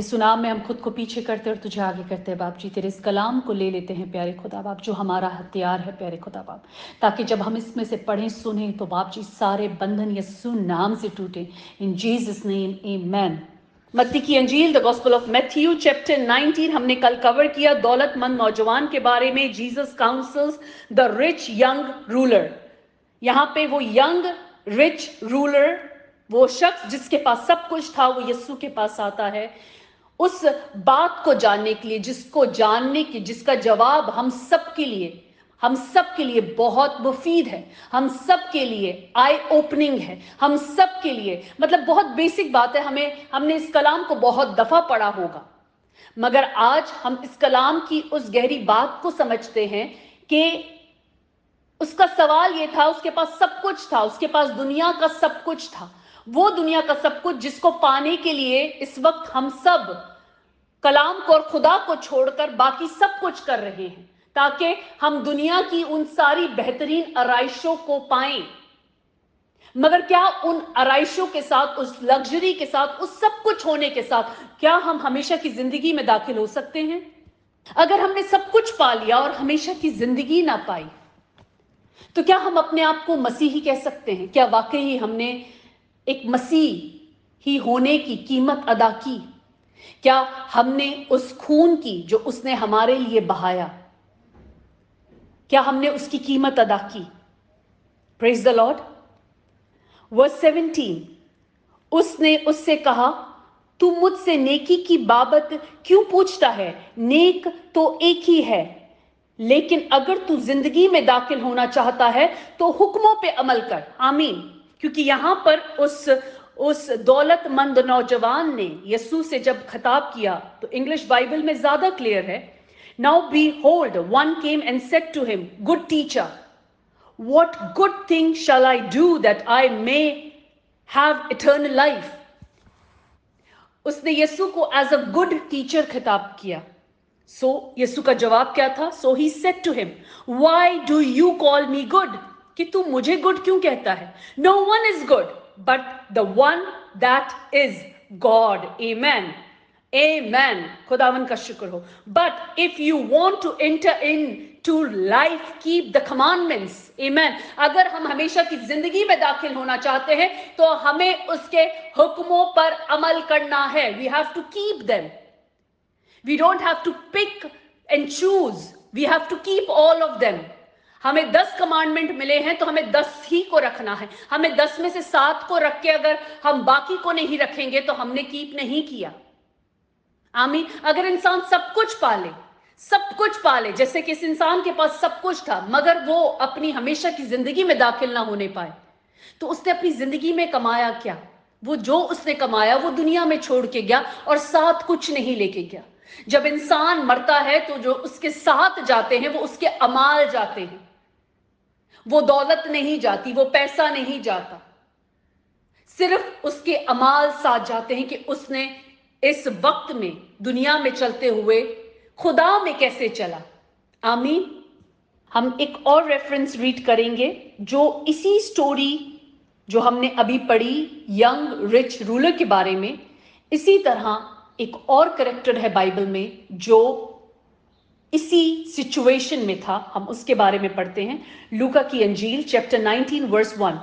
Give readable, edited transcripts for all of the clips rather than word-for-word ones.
इस नाम में हम खुद को पीछे करते और तुझे आगे करते हैं बाप जी। तेरे इस कलाम को ले लेते हैं प्यारे खुदा बाप, जो हमारा हथियार है प्यारे खुदा बाप, ताकि जब हम इसमें से पढ़ें सुने तो बाप जी सारे बंधन यीशु नाम से टूटे। In Jesus name amen. मत्ती की अंजील, the gospel of Matthew chapter 19 हमने कल कवर किया। दौलतमंद नौजवान के बारे में। Jesus councils the rich young ruler. यहाँ पे वो यंग रिच रूलर, वो शख्स जिसके पास सब कुछ था, वो यीशु के पास आता है उस बात को जानने के लिए, जिसको जानने की, जिसका जवाब हम सब के लिए बहुत मुफीद है, हम सब के लिए आई ओपनिंग है, हम सब के लिए मतलब बहुत बेसिक बात है। हमने इस कलाम को बहुत दफा पढ़ा होगा, मगर आज हम इस कलाम की उस गहरी बात को समझते हैं कि उसका सवाल ये था, उसके पास सब कुछ था, उसके पास दुनिया का सब कुछ था, वो दुनिया का सब कुछ जिसको पाने के लिए इस वक्त हम सब कलाम को और खुदा को छोड़कर बाकी सब कुछ कर रहे हैं, ताकि हम दुनिया की उन सारी बेहतरीन आराइशों को पाएं। मगर क्या उन आराइशों के साथ, उस लग्जरी के साथ, उस सब कुछ होने के साथ, क्या हम हमेशा की जिंदगी में दाखिल हो सकते हैं? अगर हमने सब कुछ पा लिया और हमेशा की जिंदगी ना पाई, तो क्या हम अपने आप को मसीही कह सकते हैं? क्या वाकई हमने एक मसीही होने की कीमत अदा की? क्या हमने उस खून की जो उसने हमारे लिए बहाया, क्या हमने उसकी कीमत अदा की? Praise the Lord. वर्स 17, उसने उससे कहा, तू मुझसे नेकी की बाबत क्यों पूछता है? नेक तो एक ही है, लेकिन अगर तू जिंदगी में दाखिल होना चाहता है तो हुक्मों पे अमल कर। आमीन। क्योंकि यहां पर उस दौलतमंद नौजवान ने यीशु से जब खिताब किया तो इंग्लिश बाइबल में ज्यादा क्लियर है, now behold one came and said to him, good teacher, what good thing shall I do that I may have eternal life? उसने यीशु को एज अ गुड टीचर खिताब किया। सो यीशु का जवाब क्या था? So he said to him, why do you call me good? कि तू मुझे गुड क्यों कहता है? No one is good but the one that is God. Amen, amen. खुदावन का शुक्र हो। But if you want to enter into life, keep the commandments. Amen. अगर हम हमेशा की जिंदगी में दाखिल होना चाहते हैं तो हमें उसके हुक्मों पर अमल करना है। We have to keep them. We don't have to pick and choose. We have to keep all of them. हमें 10 कमांडमेंट मिले हैं तो हमें 10 ही को रखना है। हमें 10 में से 7 को रख के अगर हम बाकी को नहीं रखेंगे तो हमने कीप नहीं किया। आमीन। अगर इंसान सब कुछ पाले, जैसे कि इस इंसान के पास सब कुछ था, मगर वो अपनी हमेशा की जिंदगी में दाखिल ना होने पाए, तो उसने अपनी जिंदगी में कमाया क्या? वो जो उसने कमाया वो दुनिया में छोड़ के गया और साथ कुछ नहीं लेके गया। जब इंसान मरता है तो जो उसके साथ जाते हैं वो उसके अमाल जाते हैं, वो दौलत नहीं जाती, वो पैसा नहीं जाता, सिर्फ उसके अमाल साथ जाते हैं कि उसने इस वक्त में दुनिया में चलते हुए खुदा में कैसे चला। आमीन। हम एक और रेफरेंस रीड करेंगे जो इसी स्टोरी जो हमने अभी पढ़ी यंग रिच रूलर के बारे में, इसी तरह एक और कैरेक्टर है बाइबल में जो इसी सिचुएशन में था। हम उसके बारे में पढ़ते हैं। लूका की अंजील चैप्टर 19 वर्स 1।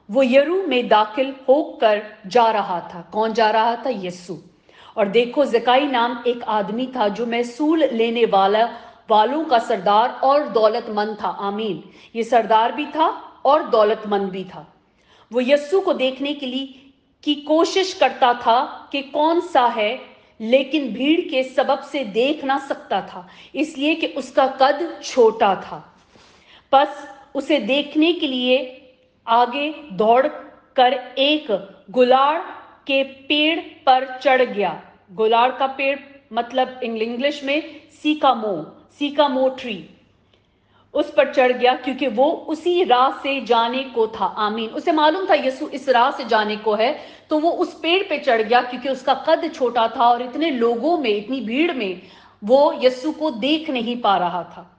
वो यरू में दाखिल होकर जा रहा था। कौन जा रहा था? यीशु। और देखो, ज़काई नाम एक आदमी था जो महसूल लेने वालों का सरदार और दौलतमंद था। आमीन। ये सरदार भी था और दौलतमंद भी था। वो यीशु को देखने के लिए की कोशिश करता था कि कौन सा है, लेकिन भीड़ के सबब से देख ना सकता था, इसलिए कि उसका कद छोटा था। बस उसे देखने के लिए आगे दौड़ कर एक गुलाड़ के पेड़ पर चढ़ गया। गुलाड़ का पेड़ मतलब इंग्लिश में सीकामो ट्री। उस पर चढ़ गया क्योंकि वो उसी राह से जाने को था। आमीन। उसे मालूम था यीशु इस राह से जाने को है, तो वो उस पेड़ पे चढ़ गया क्योंकि उसका कद छोटा था और इतने लोगों में, इतनी भीड़ में वो यीशु को देख नहीं पा रहा था।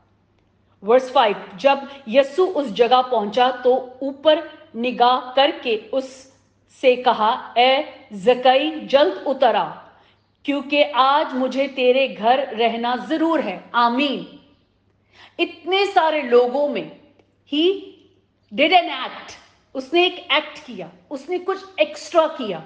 वर्स 5, जब यीशु उस जगह पहुंचा तो ऊपर निगाह करके उससे कहा, ए ज़काई, जल्द उतर आ, क्योंकि आज मुझे तेरे घर रहना जरूर है। आमीन। इतने सारे लोगों में ही डिड एन एक्ट, उसने एक एक्ट किया, उसने कुछ एक्स्ट्रा किया।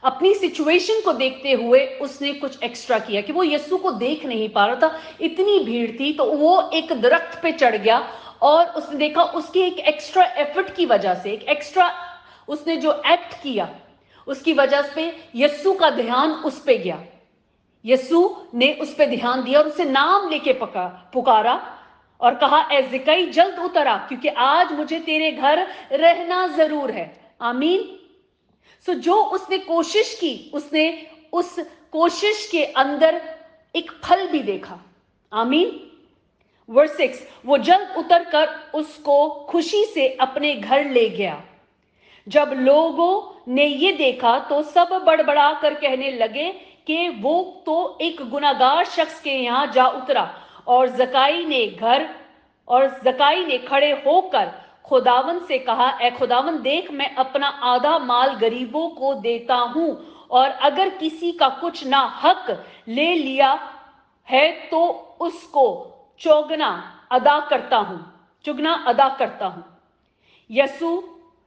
अपनी सिचुएशन को देखते हुए उसने कुछ एक्स्ट्रा किया कि वो यीशु को देख नहीं पा रहा था, इतनी भीड़ थी। तो वो एक दरख्त पे चढ़ गया और उसने देखा, उसकी एक एक्स्ट्रा एफर्ट की वजह से, एक एक्स्ट्रा उसने जो एक्ट किया उसकी वजह से यीशु का ध्यान उस पे गया। यीशु ने उस पे ध्यान दिया और उसे नाम लेके पुकारा और कहा, ए ज़क्कई जल्द उतर आ, क्योंकि आज मुझे तेरे घर रहना जरूर है। आमीन। सो जो उसने कोशिश की, उसने उस कोशिश के अंदर एक फल भी देखा। आमीन। वर्स 6, वो जल्द उतर कर उसको खुशी से अपने घर ले गया। जब लोगों ने ये देखा तो सब बड़बड़ा कर कहने लगे कि वो तो एक गुनाहगार शख्स के यहां जा उतरा। और ज़क्कई ने खड़े होकर खुदावन से कहा, ए खुदावन देख, मैं अपना आधा माल गरीबों को देता हूं, और अगर किसी का कुछ ना हक ले लिया है तो उसको चौगुना अदा करता हूं। यीशु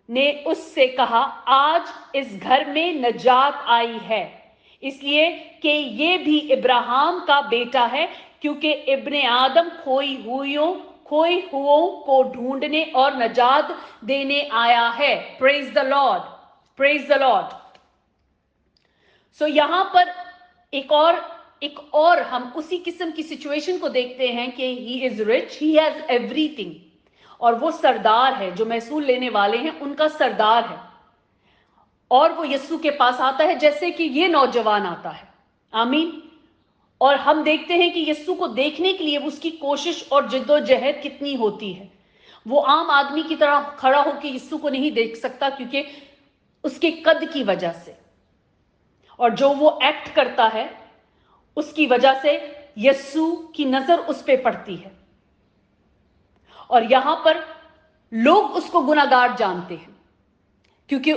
ने उससे कहा, आज इस घर में नजात आई है, इसलिए कि ये भी इब्राहिम का बेटा है, क्योंकि इब्ने आदम खोई हुओं को ढूंढने और नजात देने आया है। Praise the Lord, praise the Lord. So यहां पर एक और हम उसी किस्म की सिचुएशन को देखते हैं कि he is rich, he has everything, और वो सरदार है, जो महसूल लेने वाले हैं उनका सरदार है। और वो यीशु के पास आता है जैसे कि ये नौजवान आता है। आमीन। और हम देखते हैं कि यीशु को देखने के लिए उसकी कोशिश और जिद्दोजहद कितनी होती है। वो आम आदमी की तरह खड़ा होकर यीशु को नहीं देख सकता, क्योंकि उसके कद की वजह से, और जो वो एक्ट करता है उसकी वजह से यीशु की नजर उस पे पड़ती है। और यहां पर लोग उसको गुनाहगार जानते हैं, क्योंकि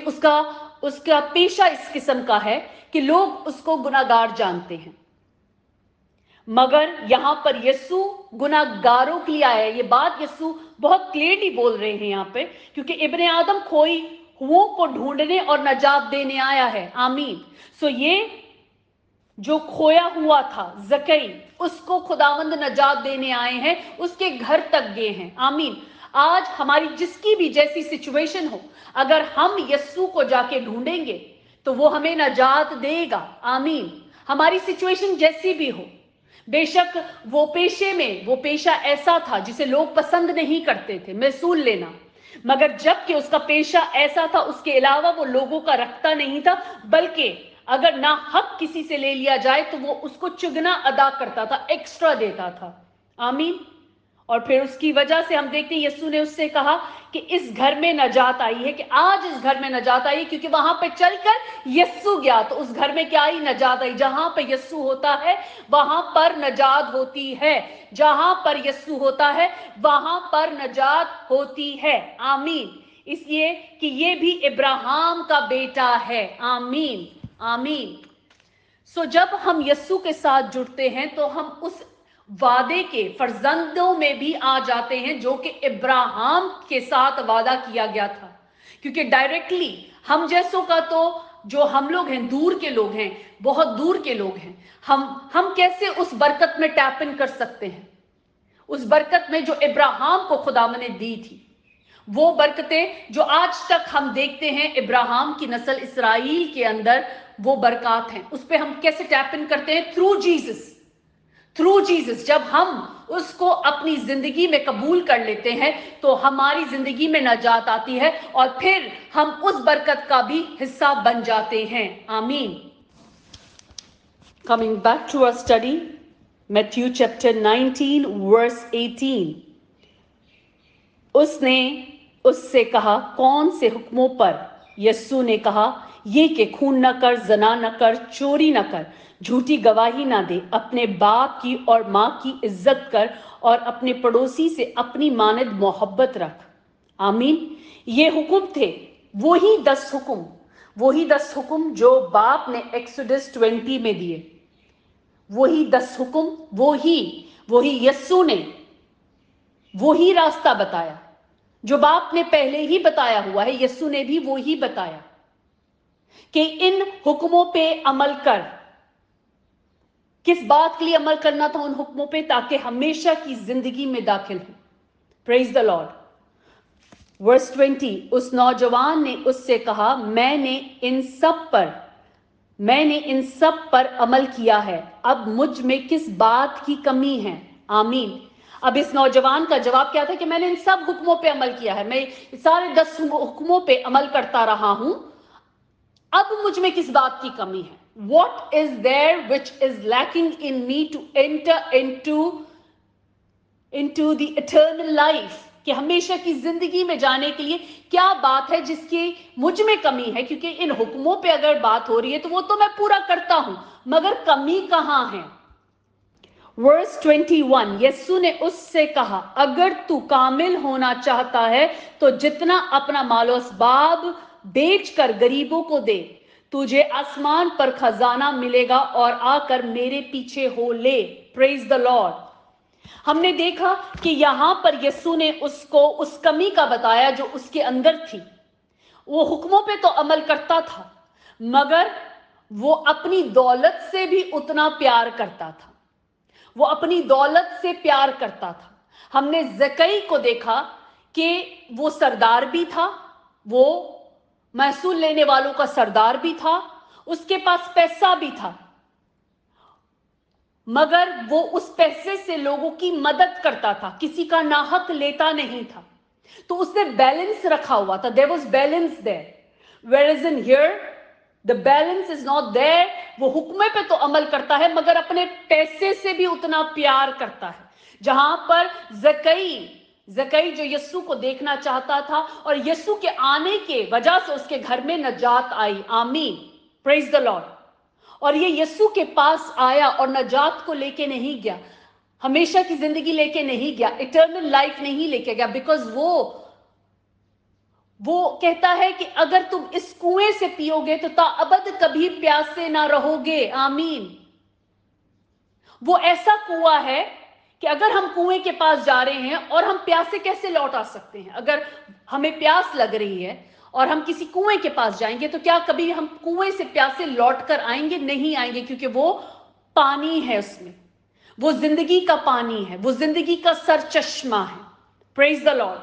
उसका पेशा इस किस्म का है कि लोग उसको गुनाहगार जानते हैं। मगर यहां पर यीशु गुनाहगारों के लिए आया है। ये बात यीशु बहुत क्लियरली बोल रहे हैं यहां पे, क्योंकि इब्ने आदम खोई हुओं को ढूंढने और नजात देने आया है। आमीन। सो ये जो खोया हुआ था ज़क्कई, उसको खुदावंद नजात देने आए हैं, उसके घर तक गए हैं। आमीन। आज हमारी जिसकी भी जैसी सिचुएशन हो, अगर हम यीशु को जाके ढूंढेंगे तो वो हमें नजात देगा। आमीन। हमारी सिचुएशन जैसी भी हो, बेशक वो पेशा ऐसा था जिसे लोग पसंद नहीं करते थे, महसूल लेना, मगर जबकि उसका पेशा ऐसा था, उसके अलावा वो लोगों का रखता नहीं था, बल्कि अगर ना हक किसी से ले लिया जाए तो वो उसको चुगना अदा करता था, एक्स्ट्रा देता था। आमीन। और फिर उसकी वजह से हम देखते हैं यीशु ने उससे कहा कि इस घर में नजात आई है, कि आज इस घर में नजात आई, क्योंकि वहां पे चलकर यीशु गया तो उस घर में क्या आई? नजात आई। जहां पे यीशु होता है वहां पर नजात होती है। जहां पर यीशु होता है वहां पर नजात होती है। आमीन। इसलिए कि ये भी इब्राहिम का बेटा है। आमीन, आमीन। सो जब हम यीशु के साथ जुड़ते हैं तो हम उस वादे के फर्जंदों में भी आ जाते हैं जो कि इब्राहिम के साथ वादा किया गया था। क्योंकि डायरेक्टली हम जैसों का तो, जो हम लोग हैं, दूर के लोग हैं, बहुत दूर के लोग हैं, हम कैसे उस बरकत में टैप इन कर सकते हैं? उस बरकत में जो इब्राहिम को खुदा ने दी थी, वो बरकतें जो आज तक हम देखते हैं इब्राहिम की नस्ल इसराइल के अंदर, वो बरकत हैं, उस पे हम कैसे टैप इन करते हैं? Through Jesus. जब हम उसको अपनी जिंदगी में कबूल कर लेते हैं तो हमारी जिंदगी में नजात आती है और फिर हम उस बरकत का भी हिस्सा बन जाते हैं। आमीन। Coming back to our study, Matthew chapter 19 verse 18। उसने उससे कहा, कौन से हुक्मों पर? यीशु ने कहा, ये कि खून न कर, जना न कर, चोरी न कर, झूठी गवाही ना दे, अपने बाप की और माँ की इज्जत कर, और अपने पड़ोसी से अपनी मानद मोहब्बत रख। आमीन। ये हुक्म थे, वही 10 हुक्म, वही 10 हुक्म जो बाप ने एक्सोडस 20 में दिए, वही 10 हुक्म, वही यस्सु ने वही रास्ता बताया जो बाप ने पहले ही बताया हुआ है। यस्सु ने भी वही बताया कि इन हुक्मों पे अमल कर। किस बात के लिए अमल करना था उन हुक्मों पे? ताकि हमेशा की जिंदगी में दाखिल हो। Praise the Lord. वर्स 20, उस नौजवान ने उससे कहा, मैंने इन सब पर अमल किया है, अब मुझ में किस बात की कमी है? आमीन। अब इस नौजवान का जवाब क्या था कि मैंने इन सब हुक्मों पे अमल किया है, मैं सारे 10 हुक्मों पे अमल करता रहा हूं, अब मुझ में किस बात की कमी है? What is there which is lacking in me to enter into the eternal life? कि हमेशा की जिंदगी में जाने के लिए क्या बात है जिसकी मुझ में कमी है? क्योंकि इन हुक्मों पे अगर बात हो रही है तो वो तो मैं पूरा करता हूं, मगर कमी कहां है? वर्स 21, यस्सु ने उससे कहा, अगर तू कामिल होना चाहता है तो जितना अपना मालो असबाब बेच कर गरीबों को दे, तुझे आसमान पर खजाना मिलेगा और आकर मेरे पीछे हो ले। Praise the Lord. हमने देखा कि यहां पर यस्सु ने उसको उस कमी का बताया जो उसके अंदर थी। वो हुक्मों पे तो अमल करता था, मगर वो अपनी दौलत से भी उतना प्यार करता था, वो अपनी दौलत से प्यार करता था। हमने ज़कई को देखा कि वो सरदार भी था, वो महसूल लेने वालों का सरदार भी था, उसके पास पैसा भी था, मगर वो उस पैसे से लोगों की मदद करता था, किसी का नाहक लेता नहीं था। तो उसने बैलेंस रखा हुआ था। There was balance there, whereas in here the balance is not there। वो हुक्मे पे तो अमल करता है मगर अपने पैसे से भी उतना प्यार करता है। जहां पर ज़कई जो यस्सु को देखना चाहता था और यस्सु के आने के वजह से उसके घर में नजात आई। आमीन। Praise the Lord. और ये यस्सु के पास आया और नजात को लेके नहीं गया, हमेशा की जिंदगी लेके नहीं गया, इटर्नल लाइफ नहीं लेके गया, बिकॉज वो कहता है कि अगर तुम इस कुएं से पियोगे तो ताअबद कभी प्यासे ना रहोगे। आमीन। वो ऐसा कुआं है कि अगर हम कुएं के पास जा रहे हैं और हम प्यासे कैसे लौट आ सकते हैं? अगर हमें प्यास लग रही है और हम किसी कुएं के पास जाएंगे तो क्या कभी हम कुएं से प्यासे लौट कर आएंगे? नहीं आएंगे, क्योंकि वो पानी है, उसमें वो जिंदगी का पानी है, वो जिंदगी का सरचश्मा है। Praise the Lord.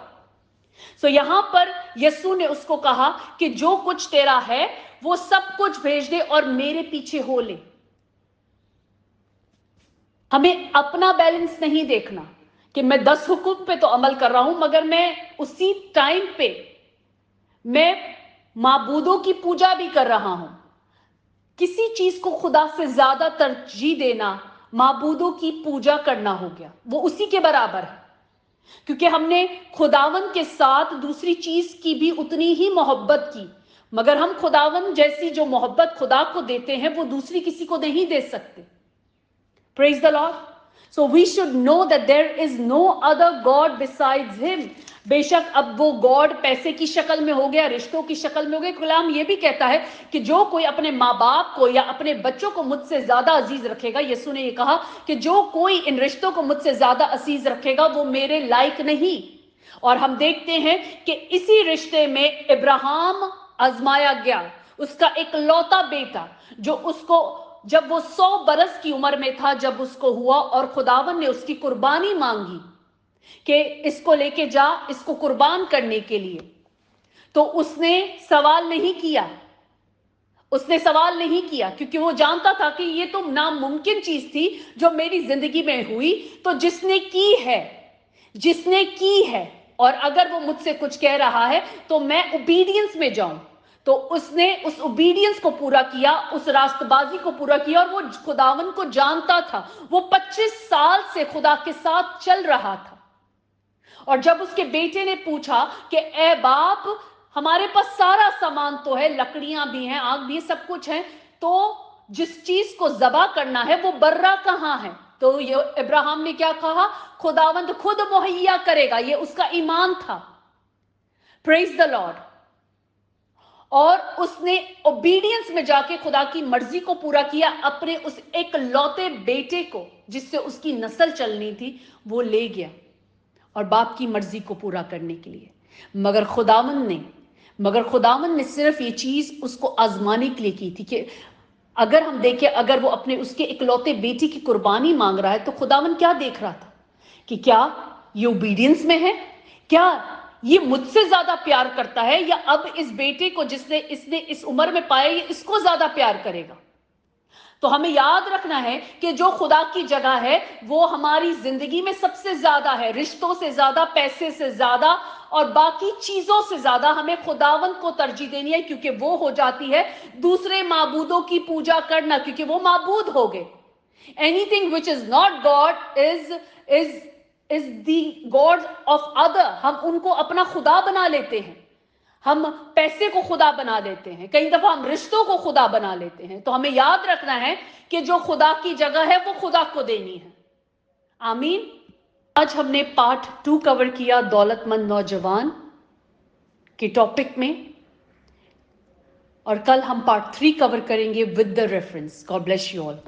सो यहां पर यस्सु ने उसको कहा कि जो कुछ तेरा है वो सब कुछ भेज दे और मेरे पीछे हो ले। हमें अपना बैलेंस नहीं देखना कि मैं 10 हुक्म पे तो अमल कर रहा हूं मगर मैं उसी टाइम पे मैं माबूदों की पूजा भी कर रहा हूं। किसी चीज को खुदा से ज्यादा तरजीह देना माबूदों की पूजा करना हो गया, वो उसी के बराबर है। क्योंकि हमने खुदावन के साथ दूसरी चीज की भी उतनी ही मोहब्बत की, मगर हम खुदावन जैसी जो मोहब्बत खुदा को देते हैं वो दूसरी किसी को नहीं दे सकते। Praise the Lord. So we should know that there is no other God besides him. बेशक अब वो गॉड पैसे की शक्ल में हो गया, रिश्तों की शक्ल में हो गया। कलाम ये भी कहता है कि जो कोई अपने माँ बाप को या अपने बच्चों को मुझसे ज्यादा अजीज रखेगा, यीशु ने ये कहा कि जो कोई इन रिश्तों को मुझसे ज्यादा अजीज रखेगा वो मेरे लायक नहीं। और हम देखते हैं कि इसी रिश्ते में इब्राहिम आजमाया गया, उसका एक लौता बेटा जो उसको जब वो 100 बरस की उम्र में था जब उसको हुआ और खुदावन ने उसकी कुर्बानी मांगी कि इसको लेके जा, इसको कुर्बान करने के लिए, तो उसने सवाल नहीं किया, क्योंकि वो जानता था कि ये तो नामुमकिन चीज थी जो मेरी जिंदगी में हुई। तो जिसने की है और अगर वो मुझसे कुछ कह रहा है तो मैं ओबीडियंस में जाऊं। तो उसने उस ओबीडियंस को पूरा किया, उस रास्तबाजी को पूरा किया, और वो खुदावन को जानता था। वो 25 साल से खुदा के साथ चल रहा था। और जब उसके बेटे ने पूछा कि ए बाप, हमारे पास सारा सामान तो है, लकड़ियां भी हैं, आग भी, सब कुछ है, तो जिस चीज को ज़बा करना है वो बर्रा कहां है? तो ये इब्राहिम ने क्या कहा? खुदावंद खुद मुहैया करेगा। ये उसका ईमान था। Praise the Lord. और उसने ओबीडियंस में जाके खुदा की मर्जी को पूरा किया, अपने उस एक लौते बेटे को जिससे उसकी नस्ल चलनी थी वो ले गया और बाप की मर्जी को पूरा करने के लिए। मगर खुदावन ने सिर्फ ये चीज उसको आजमाने के लिए की थी कि अगर हम देखें, अगर वो अपने उसके इकलौते बेटी की कुर्बानी मांग रहा है तो खुदावन क्या देख रहा था कि क्या ये ओबीडियंस में है, क्या ये मुझसे ज्यादा प्यार करता है, या अब इस बेटे को जिसने इसने इस उम्र में पाया ये इसको ज्यादा प्यार करेगा। तो हमें याद रखना है कि जो खुदा की जगह है वो हमारी जिंदगी में सबसे ज्यादा है, रिश्तों से ज्यादा, पैसे से ज्यादा और बाकी चीजों से ज्यादा हमें खुदावंत को तरजीह देनी है, क्योंकि वो हो जाती है दूसरे माबूदों की पूजा करना, क्योंकि वो माबूद हो गए। Anything which is not God is the God of other. हम उनको अपना खुदा बना लेते हैं, हम पैसे को खुदा बना लेते हैं, कई दफा हम रिश्तों को खुदा बना लेते हैं। तो हमें याद रखना है कि जो खुदा की जगह है वो खुदा को देनी है। आमीन। आज हमने पार्ट 2 कवर किया दौलतमंद नौजवान के टॉपिक में, और कल हम पार्ट 3 कवर करेंगे with the reference. God bless you all.